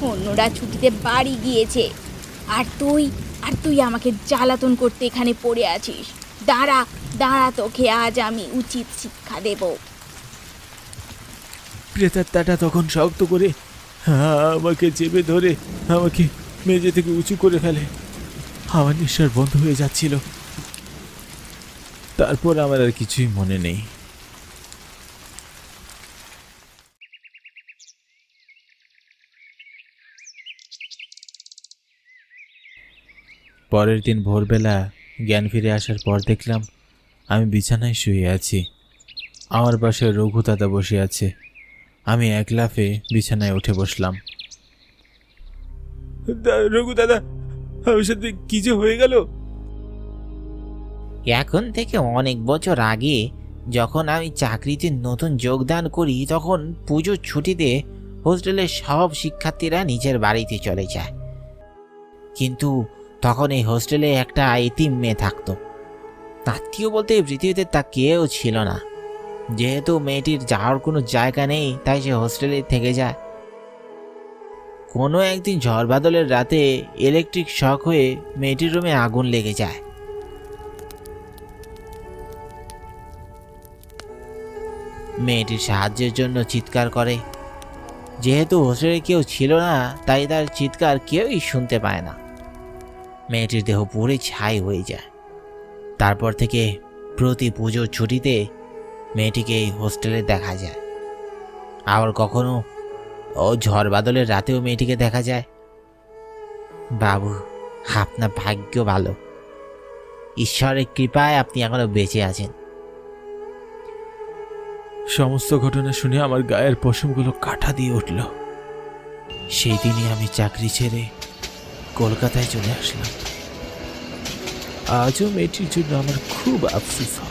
অন্যরা ছুটিতে বাড়ি গিয়েছে, আর তুই আমাকে জ্বালাতন করতে এখানে পড়ে আছিস। দাঁড়া দাঁড়া, তোকে আজ আমি উচিত শিক্ষা দেব। প্রেতাত্মাটা তখন শক্ত করে আমাকে চেপে ধরে আমাকে মেঝে থেকে উঁচু করে ফেলে। আমার নিঃশ্বাস বন্ধ হয়ে যাচ্ছিল। তারপর আমার আর কিছুই মনে নেই। পরের দিন ভোরবেলা জ্ঞান ফিরে আসার পর দেখলাম আমি বিছানায় শুয়ে আছি। আমার পাশে রঘু দাদা বসে আছে। আমি এক লাফে বিছানায় উঠে বসলাম। রঘু দাদা, আমার সাথে কি যে হয়ে গেল? এখন থেকে অনেক বছর আগে যখন আমি চাকরিতে নতুন যোগদান করি, তখন পুজোর ছুটিতে হোস্টেলের সব শিক্ষার্থীরা নিজের বাড়িতে চলে যায়। কিন্তু তখন এই হোস্টেলে একটা এতিম মেয়ে থাকতো। আত্মীয় বলতে পৃথিবীতে তা কেউ ছিল না। যেহেতু মেয়েটির যাওয়ার কোনো জায়গা নেই, তাই সে হোস্টেলে থেকে যায়। কোনো একদিন ঝড় বাদলের রাতে ইলেকট্রিক শক হয়ে মেয়েটির রুমে আগুন লেগে যায়। মেয়েটির সাহায্যের জন্য চিৎকার করে। যেহেতু হোস্টেলে কেউ ছিল না, তাই তার চিৎকার কেউই শুনতে পায় না। মেয়েটির দেহ পুড়ে ছাই হয়ে যায়। তারপর থেকে প্রতি পুজোর ছুটিতে মেয়েটিকে এই হোস্টেলে দেখা যায়। আবার কখনো ঝড় বাদলের রাতেও মেয়েটিকে দেখা যায়। বাবু, আপনার ভাগ্য ভালো। ঈশ্বরের কৃপায় আপনি এখনো বেঁচে আছেন। সমস্ত ঘটনা শুনে আমার গায়ের পশমগুলো কাঁটা দিয়ে উঠল। সেই দিনই আমি চাকরি ছেড়ে কলকাতায় চলে আসলাম। আজও মেয়েটির জন্য আমার খুব আফসোস হয়।